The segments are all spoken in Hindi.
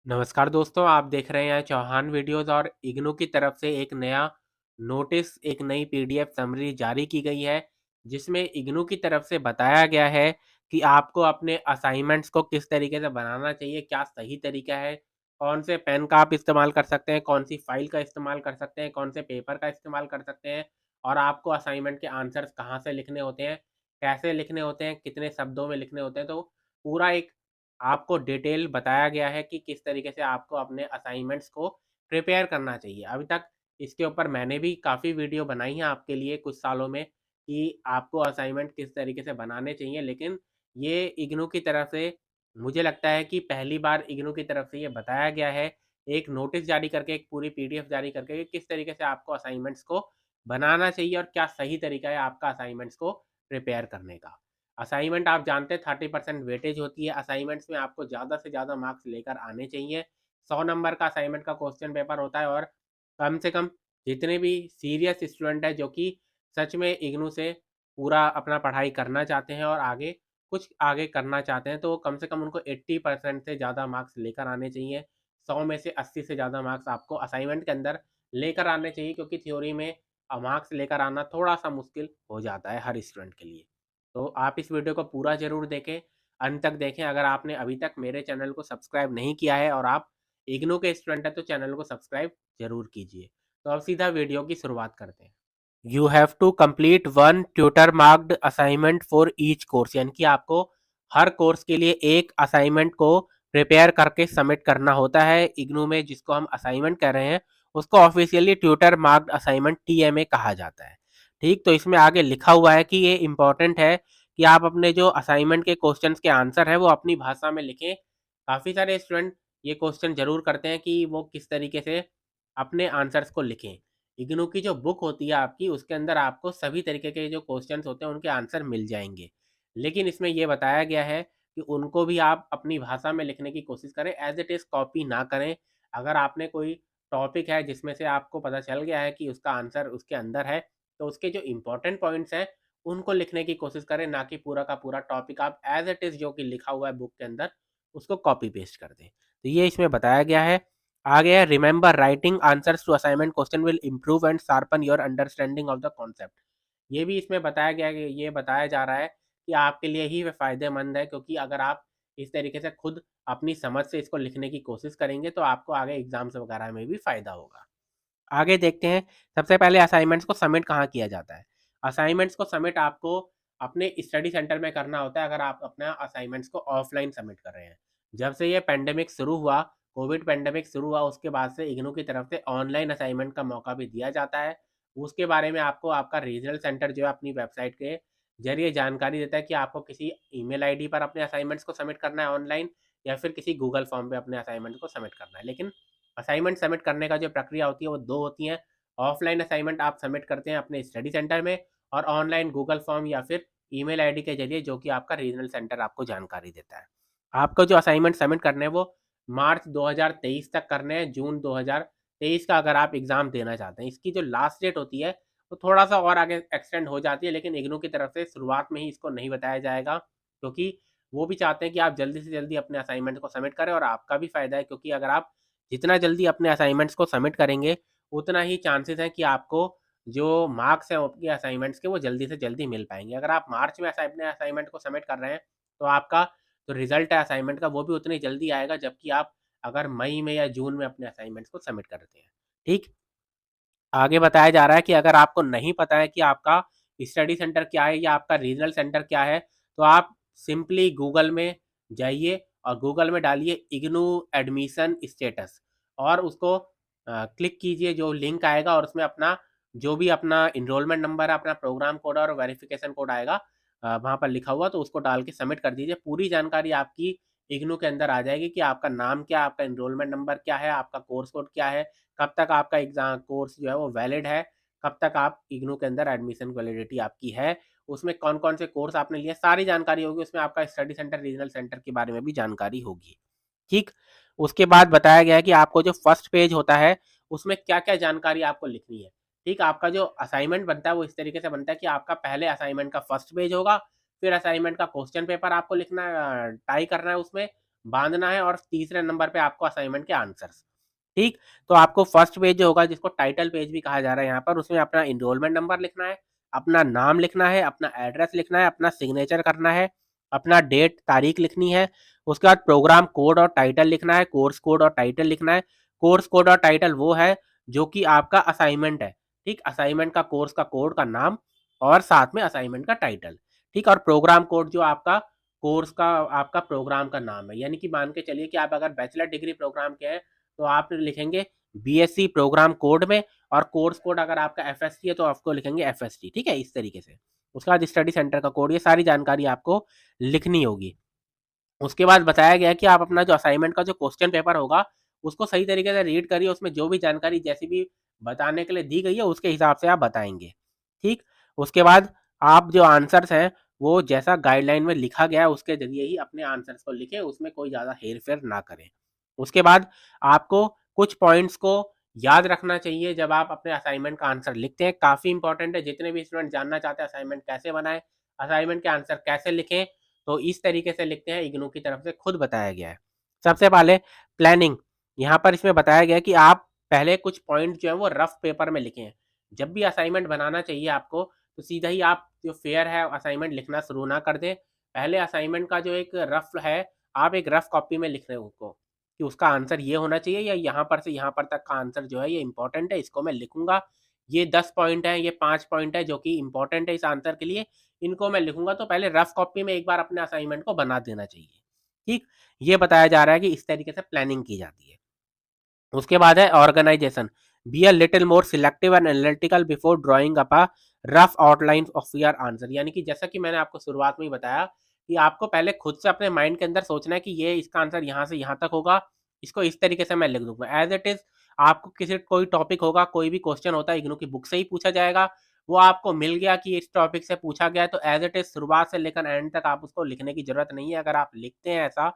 नमस्कार दोस्तों, आप देख रहे हैं चौहान वीडियोज़ और इग्नू की तरफ से एक नया नोटिस, एक नई पीडीएफ समरी जारी की गई है, जिसमें इग्नू की तरफ से बताया गया है कि आपको अपने असाइनमेंट्स को किस तरीके से बनाना चाहिए, क्या सही तरीका है, कौन से पेन का आप इस्तेमाल कर सकते हैं, कौन सी फाइल का इस्तेमाल कर सकते हैं, कौन से पेपर का इस्तेमाल कर सकते हैं और आपको असाइनमेंट के आंसर्स कहाँ से लिखने होते हैं, कैसे लिखने होते हैं, कितने शब्दों में लिखने होते हैं। तो पूरा एक आपको डिटेल बताया गया है कि किस तरीके से आपको अपने असाइनमेंट्स को प्रिपेयर करना चाहिए। अभी तक इसके ऊपर मैंने भी काफ़ी वीडियो बनाई हैं आपके लिए कुछ सालों में कि आपको असाइनमेंट किस तरीके से बनाने चाहिए, लेकिन ये इग्नू की तरफ से मुझे लगता है कि पहली बार इग्नू की तरफ से ये बताया गया है, एक नोटिस जारी करके, एक पूरी पीडीएफ जारी करके कि किस तरीके से आपको असाइनमेंट्स को बनाना चाहिए और क्या सही तरीका है आपका असाइनमेंट्स को प्रिपेयर करने का। असाइनमेंट आप जानते हैं 30% वेटेज होती है। असाइनमेंट्स में आपको ज़्यादा से ज़्यादा मार्क्स लेकर आने चाहिए। 100 नंबर का असाइनमेंट का क्वेश्चन पेपर होता है और कम से कम जितने भी सीरियस स्टूडेंट हैं जो कि सच में इग्नू से पूरा अपना पढ़ाई करना चाहते हैं और आगे कुछ आगे करना चाहते हैं, तो कम से कम उनको 80% से ज़्यादा मार्क्स लेकर आने चाहिए। 100 में से 80 से ज़्यादा मार्क्स आपको असाइनमेंट के अंदर लेकर आने चाहिए, क्योंकि थ्योरी में मार्क्स लेकर आना थोड़ा-सा मुश्किल हो जाता है हर स्टूडेंट के लिए। तो आप इस वीडियो को पूरा ज़रूर देखें, अंत तक देखें। अगर आपने अभी तक मेरे चैनल को सब्सक्राइब नहीं किया है और आप इग्नू के स्टूडेंट हैं, तो चैनल को सब्सक्राइब ज़रूर कीजिए। तो अब सीधा वीडियो की शुरुआत करते हैं। You have to complete one tutor marked assignment for each course, यानी कि आपको हर कोर्स के लिए एक असाइनमेंट को प्रिपेयर करके सबमिट करना होता है। इग्नू में जिसको हम असाइनमेंट कर रहे हैं, उसको officially tutor marked assignment TMA कहा जाता है। ठीक, तो इसमें आगे लिखा हुआ है कि ये इंपॉर्टेंट है कि आप अपने जो असाइनमेंट के क्वेश्चंस के आंसर हैं वो अपनी भाषा में लिखें। काफ़ी सारे स्टूडेंट ये क्वेश्चन ज़रूर करते हैं कि वो किस तरीके से अपने आंसर्स को लिखें। इग्नू की जो बुक होती है आपकी, उसके अंदर आपको सभी तरीके के जो क्वेश्चंस होते हैं उनके आंसर मिल जाएंगे, लेकिन इसमें ये बताया गया है कि उनको भी आप अपनी भाषा में लिखने की कोशिश करें, एज इट इज़ कॉपी ना करें। अगर आपने कोई टॉपिक है जिसमें से आपको पता चल गया है कि उसका आंसर उसके अंदर है, तो उसके जो इम्पोर्टेंट पॉइंट्स हैं उनको लिखने की कोशिश करें, ना कि पूरा का पूरा टॉपिक आप एज इट इज़ जो कि लिखा हुआ है बुक के अंदर उसको कॉपी पेस्ट कर दें। तो ये इसमें बताया गया है। आगे है, remember writing answers to assignment question will improve and sharpen your understanding of the concept. ये भी इसमें बताया गया है कि ये बताया जा रहा है कि आपके लिए ही फ़ायदेमंद है, क्योंकि अगर आप इस तरीके से खुद अपनी समझ से इसको लिखने की कोशिश करेंगे तो आपको आगे एग्जाम्स वगैरह में भी फ़ायदा होगा। आगे देखते हैं, सबसे पहले असाइनमेंट्स को सबमिट कहाँ किया जाता है। असाइनमेंट्स को सबमिट आपको अपने स्टडी सेंटर में करना होता है, अगर आप अपना असाइनमेंट्स को ऑफलाइन सबमिट कर रहे हैं। जब से ये पैंडेमिक शुरू हुआ, कोविड पैंडेमिक शुरू हुआ, उसके बाद से इग्नू की तरफ से ऑनलाइन असाइनमेंट का मौका भी दिया जाता है। उसके बारे में आपको आपका रीजनल सेंटर जो है अपनी वेबसाइट के जरिए जानकारी देता है कि आपको किसी ईमेल आईडी पर अपने असाइनमेंट्स को सबमिट करना है ऑनलाइन, या फिर किसी गूगल फॉर्म पे अपने असाइनमेंट को सबमिट करना है। लेकिन असाइनमेंट सबमिट करने का जो प्रक्रिया होती है वो 2 होती हैं। ऑफलाइन असाइनमेंट आप सबमिट करते हैं अपने स्टडी सेंटर में, और ऑनलाइन गूगल फॉर्म या फिर ईमेल आईडी के ज़रिए, जो कि आपका रीजनल सेंटर आपको जानकारी देता है। आपको जो असाइनमेंट सबमिट करने हैं वो मार्च 2023 तक करने हैं, जून 2023 का अगर आप एग्ज़ाम देना चाहते हैं। इसकी जो लास्ट डेट होती है वो थोड़ा-सा और आगे एक्सटेंड हो जाती है, लेकिन इग्नू की तरफ से शुरुआत में ही इसको नहीं बताया जाएगा, क्योंकि वो भी चाहते हैं कि आप जल्दी से जल्दी अपने असाइनमेंट को सबमिट करें और आपका भी फ़ायदा है, क्योंकि अगर आप जितना जल्दी अपने असाइनमेंट्स को सबमिट करेंगे, उतना ही चांसेस हैं कि आपको जो मार्क्स हैं आपके असाइनमेंट्स के वो जल्दी से जल्दी मिल पाएँगे। अगर आप मार्च में अपने असाइनमेंट को सबमिट कर रहे हैं, तो आपका जो रिज़ल्ट है असाइनमेंट का वो भी उतनी जल्दी आएगा, जबकि आप अगर मई में या जून में अपने असाइनमेंट्स को सबमिट करते हैं। ठीक? आगे बताया जा रहा है कि अगर आपको नहीं पता है कि आपका स्टडी सेंटर क्या है या आपका रीजनल सेंटर क्या है, तो आप सिंपली गूगल में जाइए और गूगल में डालिए इग्नू एडमिशन स्टेटस, और उसको क्लिक कीजिए, जो लिंक आएगा और उसमें अपना जो भी अपना इनरोलमेंट नंबर है, अपना प्रोग्राम कोड और वेरिफिकेशन कोड आएगा वहाँ पर लिखा हुआ, तो उसको डाल के सबमिट कर दीजिए। पूरी जानकारी आपकी इग्नू के अंदर आ जाएगी कि आपका नाम क्या है, आपका इनरोलमेंट नंबर क्या है, आपका कोर्स कोड क्या है, कब तक आपका एग्ज़ाम कोर्स जो है वो वैलिड है, कब तक आप इग्नू के अंदर एडमिशन वैलिडिटी आपकी है, उसमें कौन-कौन से कोर्स आपने लिए, सारी जानकारी होगी। उसमें आपका स्टडी सेंटर, रीजनल सेंटर के बारे में भी जानकारी होगी। ठीक? उसके बाद बताया गया है कि आपको जो फर्स्ट पेज होता है, उसमें क्या-क्या जानकारी आपको लिखनी है। ठीक? आपका जो असाइनमेंट बनता है वो इस तरीके से बनता है कि आपका पहले असाइनमेंट का फर्स्ट पेज होगा, फिर असाइनमेंट का क्वेश्चन पेपर आपको लिखना है, टाई करना है उसमें, बांधना है और तीसरे नंबर पे आपको असाइनमेंट के आंसर्स। ठीक, तो आपको फर्स्ट पेज जो होगा जिसको टाइटल पेज भी कहा जा रहा है यहाँ पर, उसमें अपना एनरोलमेंट नंबर लिखना है, अपना नाम लिखना है, अपना एड्रेस लिखना है, अपना सिग्नेचर करना है, अपना डेट तारीख लिखनी है। उसके बाद प्रोग्राम कोड और टाइटल लिखना है, कोर्स कोड और टाइटल लिखना है। कोर्स कोड और टाइटल वो है जो कि आपका असाइनमेंट है। ठीक, असाइनमेंट का कोर्स का कोड का नाम और साथ में असाइनमेंट का टाइटल। ठीक, और प्रोग्राम कोड जो आपका कोर्स का आपका प्रोग्राम का नाम है। यानी कि मान के चलिए कि आप अगर बैचलर डिग्री प्रोग्राम के हैं तो आप लिखेंगे बीएससी प्रोग्राम कोड में, और कोर्स कोड अगर आपका एफएसटी है तो आपको लिखेंगे एफएसटी। ठीक है, इस तरीके से। उसके बाद स्टडी सेंटर का कोड, ये सारी जानकारी आपको लिखनी होगी। उसके बाद बताया गया कि आप अपना जो असाइनमेंट का जो क्वेश्चन पेपर होगा उसको सही तरीके से रीड करिए, उसमें जो भी जानकारी जैसी भी बताने के लिए दी गई है उसके हिसाब से आप बताएंगे। ठीक, उसके बाद आप जो आंसर्स हैं वो जैसा गाइडलाइन में लिखा गया है उसके जरिए ही अपने आंसर्स को लिखें, उसमें कोई ज़्यादा हेर फेर ना करें। उसके बाद आपको कुछ पॉइंट्स को याद रखना चाहिए जब आप अपने असाइनमेंट का आंसर लिखते हैं। काफ़ी इंपॉर्टेंट है, जितने भी स्टूडेंट जानना चाहते हैं असाइनमेंट कैसे बनाएं, असाइनमेंट के आंसर कैसे लिखें, तो इस तरीके से लिखते हैं, इग्नू की तरफ से खुद बताया गया है। सबसे पहले प्लानिंग, यहाँ पर इसमें बताया गया कि आप पहले कुछ पॉइंट जो है वो रफ पेपर में लिखें। जब भी असाइनमेंट बनाना चाहिए आपको तो सीधा ही आप जो फेयर है असाइनमेंट लिखना शुरू ना कर दें। पहले असाइनमेंट का जो एक रफ है आप एक रफ कॉपी में लिख रहे हो उसको कि उसका आंसर ये होना चाहिए, या यहाँ पर से यहाँ पर तक का आंसर जो है ये इंपॉर्टेंट है, इसको मैं लिखूंगा। ये 10 पॉइंट है, ये 5 पॉइंट है जो कि इंपॉर्टेंट है इस आंसर के लिए, इनको मैं लिखूंगा। तो पहले रफ कॉपी में एक बार अपने असाइनमेंट को बना देना चाहिए। ठीक, ये बताया जा रहा है कि इस तरीके से प्लानिंग की जाती है। उसके बाद है organisation, be a little more selective and analytical before drawing up a rough outline of your answer. यानी कि जैसा कि मैंने आपको शुरुआत में ही बताया कि आपको पहले खुद से अपने माइंड के अंदर सोचना है कि ये इसका आंसर यहाँ से यहाँ तक होगा, इसको इस तरीके से मैं लिख दूंगा एज इट इज। आपको किसी कोई टॉपिक होगा, कोई भी क्वेश्चन होता है इग्नू की बुक से ही पूछा जाएगा, वो आपको मिल गया कि इस टॉपिक से पूछा गया है, तो एज इट इज शुरुआत से लेकर एंड तक आप उसको लिखने की जरूरत नहीं है। अगर आप लिखते हैं ऐसा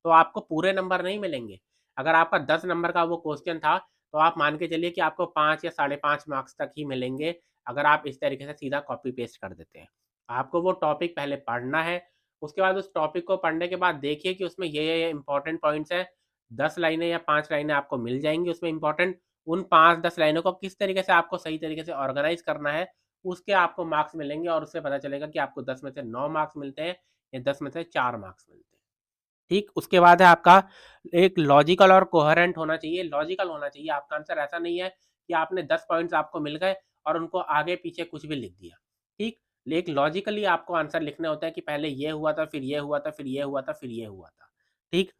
तो आपको पूरे नंबर नहीं मिलेंगे। अगर आपका 10 नंबर का वो क्वेश्चन था तो आप मान के चलिए कि आपको 5 या 5.5 मार्क्स तक ही मिलेंगे अगर आप इस तरीके से सीधा कॉपी पेस्ट कर देते हैं। आपको वो टॉपिक पहले पढ़ना है, उसके बाद उस टॉपिक को पढ़ने के बाद देखिए कि उसमें ये इंपॉर्टेंट पॉइंट्स हैं। 10 लाइनें या 5 लाइनें आपको मिल जाएंगी उसमें इंपॉर्टेंट। उन 5-10 लाइनों को किस तरीके से आपको सही तरीके से ऑर्गेनाइज करना है, उसके आपको मार्क्स मिलेंगे, और उससे पता चलेगा कि आपको 10 में से 9 मार्क्स मिलते हैं या 10 में से 4 मार्क्स मिलते हैं। ठीक, उसके बाद है आपका एक लॉजिकल और कोहेरेंट होना चाहिए। लॉजिकल होना चाहिए आपका आंसर, ऐसा नहीं है कि आपने 10 पॉइंट्स आपको मिल गए और उनको आगे पीछे कुछ भी लिख दिया। ठीक, एक लॉजिकली आपको आंसर लिखने होता है कि पहले ये हुआ था, फिर ये हुआ था, फिर ये हुआ था, फिर ये हुआ था। ठीक,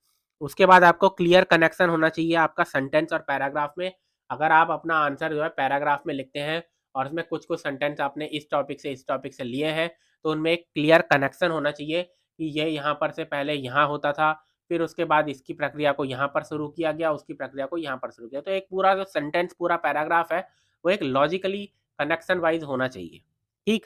उसके बाद आपको क्लियर कनेक्शन होना चाहिए आपका सेंटेंस और पैराग्राफ में। अगर आप अपना आंसर जो है पैराग्राफ में लिखते हैं और उसमें कुछ कुछ सेंटेंस आपने इस टॉपिक से लिए हैं, तो उनमें एक क्लियर कनेक्शन होना चाहिए कि ये यहाँ पर से पहले यहाँ होता था, फिर उसके बाद इसकी प्रक्रिया को यहाँ पर शुरू किया गया, उसकी प्रक्रिया को यहाँ पर शुरू किया। तो एक पूरा जो सेंटेंस पूरा पैराग्राफ है वो एक लॉजिकली कनेक्शन वाइज होना चाहिए। ठीक,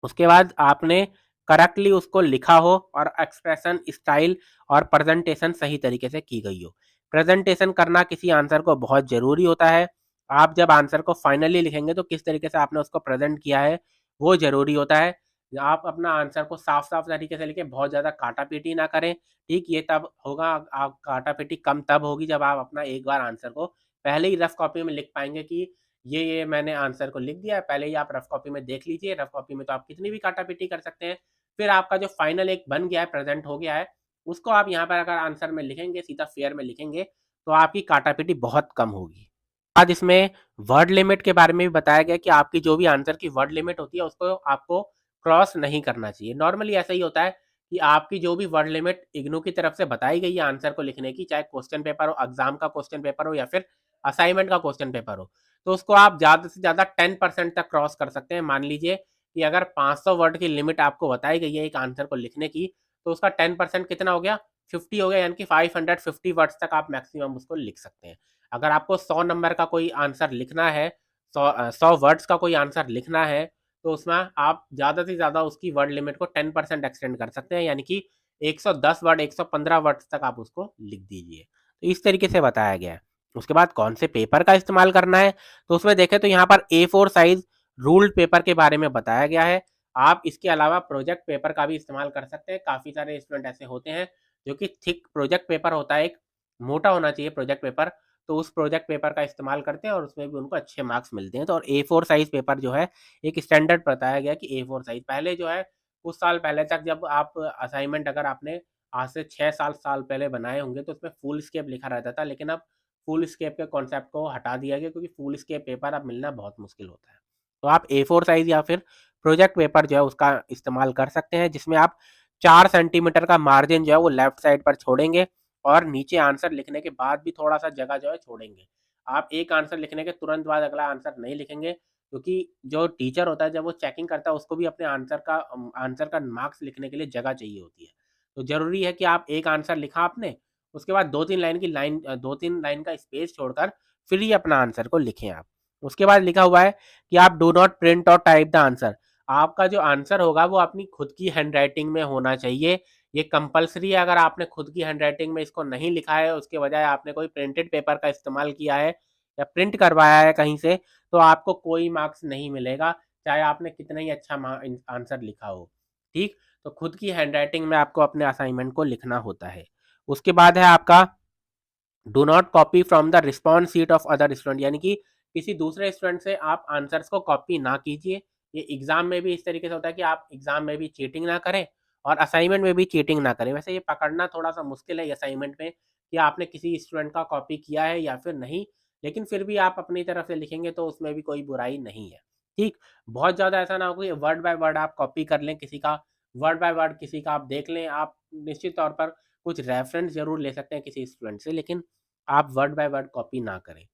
उसके बाद आपने करेक्टली उसको लिखा हो और एक्सप्रेशन स्टाइल और प्रेजेंटेशन सही तरीके से की गई हो। प्रेजेंटेशन करना किसी आंसर को बहुत जरूरी होता है। आप जब आंसर को फाइनली लिखेंगे तो किस तरीके से आपने उसको प्रेजेंट किया है वो जरूरी होता है। आप अपना आंसर को साफ साफ तरीके से लिखें, बहुत ज़्यादा काटा पीटी ना करें। ठीक, ये तब होगा, आप काटा पीटी कम तब होगी जब आप अपना एक बार आंसर को पहले ही रफ कॉपी में लिख पाएंगे कि ये मैंने आंसर को लिख दिया है। पहले ही आप रफ कॉपी में देख लीजिए, रफ कॉपी में तो आप कितनी भी काटा पीटी कर सकते हैं। फिर आपका जो फाइनल एक बन गया है, प्रेजेंट हो गया है, उसको आप यहाँ पर अगर आंसर में लिखेंगे, सीधा फेयर में लिखेंगे, तो आपकी काटा पीटी बहुत कम होगी। आज इसमें वर्ड लिमिट के बारे में भी बताया गया कि आपकी जो भी आंसर की वर्ड लिमिट होती है उसको आपको क्रॉस नहीं करना चाहिए। नॉर्मली ऐसा ही होता है कि आपकी जो भी वर्ड लिमिट इग्नू की तरफ से बताई गई है आंसर को लिखने की, चाहे क्वेश्चन पेपर हो, एग्जाम का क्वेश्चन पेपर हो या फिर असाइनमेंट का क्वेश्चन पेपर हो, तो उसको आप ज़्यादा से ज़्यादा 10% तक क्रॉस कर सकते हैं। मान लीजिए कि अगर 500 वर्ड की लिमिट आपको बताई गई है एक आंसर को लिखने की, तो उसका 10% कितना हो गया, 50 हो गया, यानी कि 550 वर्ड्स तक आप मैक्सिमम उसको लिख सकते हैं। अगर आपको 100 नंबर का कोई आंसर लिखना है, 100 वर्ड्स का कोई आंसर लिखना है, तो उसमें आप ज़्यादा से ज़्यादा उसकी वर्ड लिमिट को 10% एक्सटेंड कर सकते हैं, यानी कि 110 वर्ड, 115 वर्ड्स तक आप उसको लिख दीजिए। तो इस तरीके से बताया गया है। उसके बाद कौन से पेपर का इस्तेमाल करना है, तो उसमें देखें तो यहाँ पर A4 साइज रूल्ड पेपर के बारे में बताया गया है। आप इसके अलावा प्रोजेक्ट पेपर का भी इस्तेमाल कर सकते हैं। काफ़ी सारे स्टूडेंट ऐसे होते हैं जो कि थिक प्रोजेक्ट पेपर होता है, एक मोटा होना चाहिए प्रोजेक्ट पेपर, तो उस प्रोजेक्ट पेपर का इस्तेमाल करते हैं और उसमें भी उनको अच्छे मार्क्स मिलते हैं। तो और A4 साइज़ पेपर जो है, एक स्टैंडर्ड बताया गया कि A4 साइज़ पहले जो है, कुछ साल पहले तक जब आप असाइनमेंट अगर आपने आज से 6-7 साल पहले बनाए होंगे तो उसमें फुल स्केप लिखा रहता था, लेकिन अब फुल स्केप के कॉन्सेप्ट को हटा दिया गया क्योंकि फुल स्केप पेपर अब मिलना बहुत मुश्किल होता है। तो आप A4 साइज़ या फिर प्रोजेक्ट पेपर जो है उसका इस्तेमाल कर सकते हैं, जिसमें आप 4 सेंटीमीटर का मार्जिन जो है वो लेफ्ट साइड पर छोड़ेंगे और नीचे आंसर लिखने के बाद भी थोड़ा-सा जगह जो है छोड़ेंगे। आप एक आंसर लिखने के तुरंत बाद अगला आंसर नहीं लिखेंगे, क्योंकि जो टीचर होता है जब वो चेकिंग करता है उसको भी अपने आंसर का मार्क्स लिखने के लिए जगह चाहिए होती है। तो ज़रूरी है कि आप एक आंसर लिखा आपने, उसके बाद 2-3 लाइन का स्पेस छोड़कर फिर ही अपना आंसर को लिखें आप। उसके बाद लिखा हुआ है कि आप डू नॉट प्रिंट और टाइप द आंसर। आपका जो आंसर होगा वो अपनी खुद की हैंडराइटिंग में होना चाहिए। ये कंपल्सरी है, अगर आपने खुद की हैंडराइटिंग में इसको नहीं लिखा है, उसके बजाय आपने कोई प्रिंटेड पेपर का इस्तेमाल किया है या प्रिंट करवाया है कहीं से, तो आपको कोई मार्क्स नहीं मिलेगा, चाहे आपने कितना ही अच्छा आंसर लिखा हो। ठीक? तो खुद की हैंडराइटिंग में आपको अपने असाइनमेंट को लिखना होता है। उसके बाद है आपका do not copy from the response sheet of other student, यानी कि किसी दूसरे स्टूडेंट से आप आंसर्स को कॉपी ना कीजिए। ये एग्जाम में भी इस तरीके से होता है कि आप एग्जाम में भी चीटिंग ना करें और असाइनमेंट में भी चीटिंग ना करें। वैसे ये पकड़ना थोड़ा सा मुश्किल है असाइनमेंट में कि आपने किसी स्टूडेंट का कॉपी किया है या फिर नहीं, लेकिन फिर भी आप अपनी तरफ से लिखेंगे तो उसमें भी कोई बुराई नहीं है। ठीक, बहुत ज़्यादा ऐसा ना हो कि वर्ड बाय वर्ड आप कॉपी कर लें किसी का, वर्ड बाय वर्ड किसी का आप देख लें। आप निश्चित तौर पर कुछ रेफरेंस जरूर ले सकते हैं किसी स्टूडेंट से, लेकिन आप वर्ड बाय वर्ड कॉपी ना करें।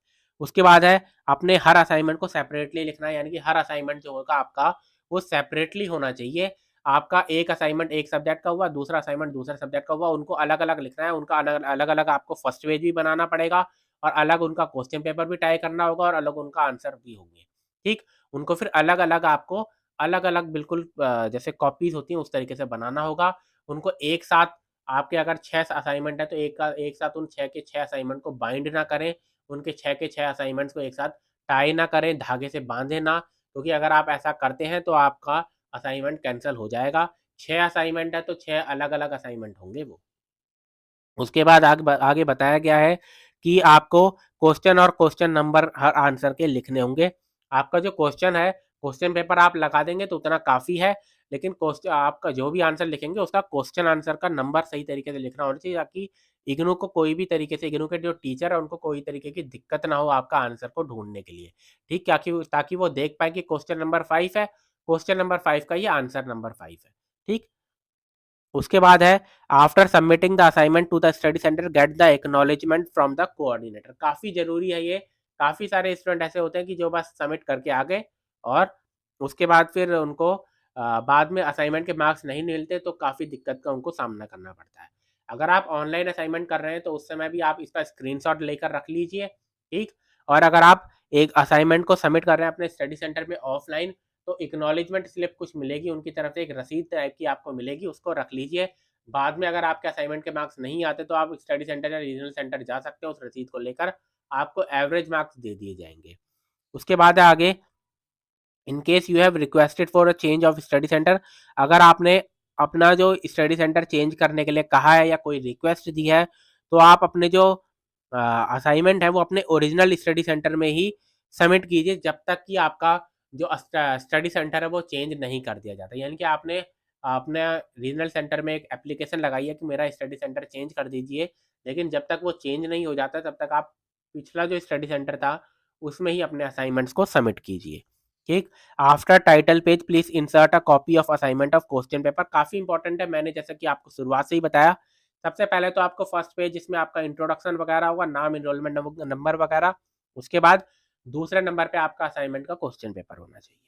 उसके बाद है अपने हर असाइनमेंट को सेपरेटली लिखना है, यानी कि हर असाइनमेंट जो होगा आपका वो सेपरेटली होना चाहिए। आपका एक असाइनमेंट एक सब्जेक्ट का हुआ, दूसरा असाइनमेंट दूसरे सब्जेक्ट का हुआ, उनको अलग-अलग लिखना है, उनका अलग-अलग आपको फर्स्ट पेज भी बनाना पड़ेगा और अलग उनका क्वेश्चन पेपर भी टाइप करना होगा और अलग उनका आंसर भी होंगे। ठीक? उनको फिर अलग-अलग आपको अलग-अलग बिल्कुल जैसे कॉपीज़ होती हैं उस तरीके से बनाना होगा। उनको एक साथ आपके अगर 6 असाइनमेंट है तो एक साथ उन 6 के 6 असाइनमेंट को बाइंड ना करें, उनके 6 के 6 असाइनमेंट्स को एक साथ टाई ना करें, धागे से बाँधे ना, क्योंकि अगर आप ऐसा करते हैं तो आपका असाइनमेंट कैंसल हो जाएगा। 6 असाइनमेंट है तो 6 अलग-अलग असाइनमेंट होंगे वो। उसके बाद आगे बताया गया है कि आपको क्वेश्चन और क्वेश्चन नंबर हर आंसर के लिखने होंगे। आपका जो क्वेश्चन है, क्वेश्चन पेपर आप लगा देंगे तो उतना काफ़ी है, लेकिन क्वेश्चन आपका जो भी आंसर लिखेंगे उसका क्वेश्चन आंसर का नंबर सही तरीके से लिखना होना चाहिए, ताकि इग्नू को कोई भी तरीके से, इग्नू के जो टीचर है उनको कोई तरीके की दिक्कत ना हो आपका आंसर को ढूँढने के लिए। ठीक? ताकि वो देख पाएँ कि क्वेश्चन नंबर 5 है, क्वेश्चन नंबर 5 का ये आंसर नंबर 5 है। ठीक? उसके बाद है after submitting the assignment to the study centre get the acknowledgement from the coordinator. काफ़ी ज़रूरी है ये। काफ़ी सारे स्टूडेंट ऐसे होते हैं कि जो बस सबमिट करके आ गए और उसके बाद फिर उनको बाद में असाइनमेंट के मार्क्स नहीं मिलते, तो काफ़ी दिक्कत का उनको सामना करना पड़ता है। अगर आप ऑनलाइन असाइनमेंट कर रहे हैं तो उस समय भी आप इसका स्क्रीनशॉट लेकर रख लीजिए। ठीक? और अगर आप एक असाइनमेंट को सबमिट कर रहे हैं अपने स्टडी सेंटर में ऑफलाइन, तो एक्नॉलेजमेंट स्लिप कुछ मिलेगी उनकी तरफ से, एक रसीद टाइप की आपको मिलेगी, उसको रख लीजिए। बाद में अगर आपके असाइनमेंट के मार्क्स नहीं आते तो आप स्टडी सेंटर या रीजनल सेंटर जा सकते हो, उस रसीद को लेकर आपको एवरेज मार्क्स दे दिए जाएंगे। उसके बाद है आगे, in case you have requested for a change of study centre. अगर आपने अपना जो स्टडी सेंटर चेंज करने के लिए कहा है या कोई रिक्वेस्ट दी है, तो आप अपने जो असाइनमेंट है वो अपने ओरिजिनल स्टडी सेंटर में ही सबमिट कीजिए, जब तक कि आपका जो स्टडी सेंटर है वो चेंज नहीं कर दिया जाता। यानी कि आपने अपने रीजनल सेंटर में एक एप्लीकेशन लगाई है कि मेरा स्टडी सेंटर चेंज कर दीजिए, लेकिन जब तक वो चेंज नहीं हो जाता तब तक आप पिछला जो स्टडी सेंटर था उसमें ही अपने असाइनमेंट्स को सबमिट कीजिए। ठीक? After title page please insert a copy of assignment of question paper. काफ़ी इंपॉर्टेंट है, मैंने जैसा कि आपको शुरुआत से ही बताया। सबसे पहले तो आपको फर्स्ट पेज जिसमें आपका इंट्रोडक्शन वगैरह होगा, नाम, एनरोलमेंट नंबर वगैरह। उसके बाद दूसरे नंबर पे आपका असाइनमेंट का क्वेश्चन पेपर होना चाहिए।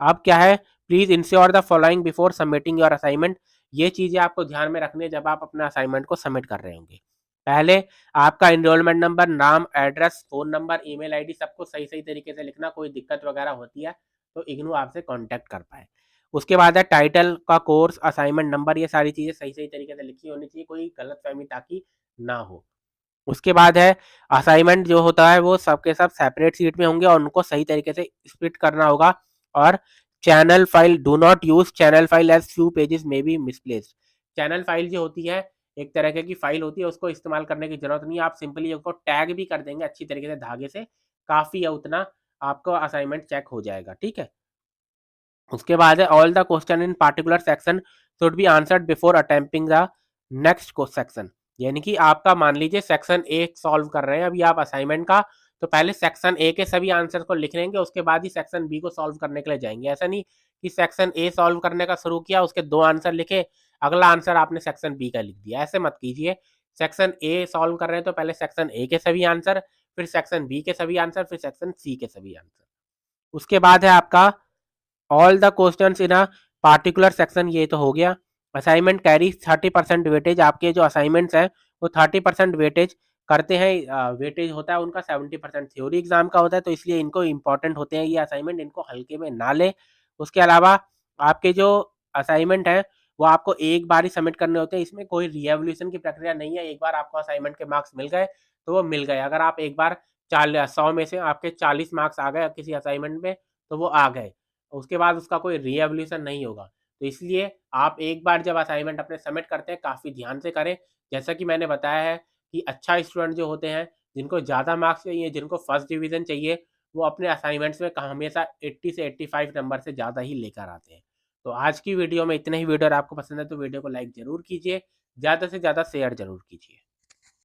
अब क्या है, please ensure the following before submitting your assignment. ये चीजें आपको ध्यान में रखनी है जब आप अपना असाइनमेंट को सबमिट कर रहे होंगे। पहले आपका एनरोलमेंट नंबर, नाम, address, phone number, email ID सबको सही सही तरीके से लिखना। कोई दिक्कत वगैरह होती है तो इग्नू आपसे कांटेक्ट कर पाए। उसके बाद है टाइटल का, कोर्स, असाइनमेंट नंबर, ये सारी चीजें सही सही तरीके से लिखी होनी चाहिए, कोई गलतफहमी ताकि ना हो। उसके बाद है असाइनमेंट जो होता है वो सबके सब सेपरेट सीट में होंगे और उनको सही तरीके से स्प्लिट करना होगा। और channel file, do not use channel file as few pages may be misplaced. Channel file जो होती है एक तरह की फाइल होती है, उसको इस्तेमाल करने की ज़रूरत नहीं है। आप सिंपली उसको टैग भी कर देंगे अच्छी तरीके से धागे से, काफ़ी है उतना, आपको असाइनमेंट चेक हो जाएगा, ठीक है? उसके बाद है all the question in particular section should be answered before attempting the next section. यानी कि आपका मान लीजिए सेक्शन ए सॉल्व कर रहे हैं अभी आप असाइनमेंट का, तो पहले सेक्शन ए के सभी आंसर को लिख लेंगे, उसके बाद ही सेक्शन बी को सॉल्व करने के लिए जाएंगे। ऐसा नहीं कि सेक्शन ए सॉल्व करने का शुरू किया, उसके 2 आंसर लिखे, अगला आंसर आपने सेक्शन बी का लिख दिया, ऐसे मत कीजिए। सेक्शन ए सॉल्व कर रहे हैं तो पहले सेक्शन ए के सभी आंसर, फिर सेक्शन बी के सभी आंसर, फिर सेक्शन सी के सभी आंसर। उसके बाद है आपका all the questions in a particular section, ये तो हो गया। असाइनमेंट कैरी 30% वेटेज, आपके जो असाइनमेंट्स हैं वो 30% वेटेज करते हैं। वेटेज होता है उनका 70% थ्योरी एग्जाम का होता है, तो इसलिए इनको इंपॉर्टेंट होते हैं ये असाइनमेंट, इनको हल्के में ना ले। उसके अलावा आपके जो असाइनमेंट है वो आपको एक बार ही सबमिट करने होते हैं, इसमें कोई रीएवल्यूशन की प्रक्रिया नहीं है। एक बार आपको असाइनमेंट के मार्क्स मिल गए तो वो मिल गए। अगर आप एक बार 100 में से आपके 40 मार्क्स आ गए किसी असाइनमेंट में, तो वो आ गए, उसके बाद उसका कोई रीएवल्यूशन नहीं होगा। तो इसलिए आप एक बार जब असाइनमेंट अपने सबमिट करते हैं काफ़ी ध्यान से करें। जैसा कि मैंने बताया है कि अच्छा स्टूडेंट जो होते हैं, जिनको ज़्यादा मार्क्स चाहिए, जिनको फर्स्ट डिवीज़न चाहिए, वो अपने असाइनमेंट्स में हमेशा 80 से 85 नंबर से ज़्यादा ही लेकर आते हैं। तो आज की वीडियो में इतना ही। वीडियो अगर आपको पसंद है तो वीडियो को लाइक ज़रूर कीजिए, ज़्यादा से ज़्यादा शेयर ज़रूर कीजिए।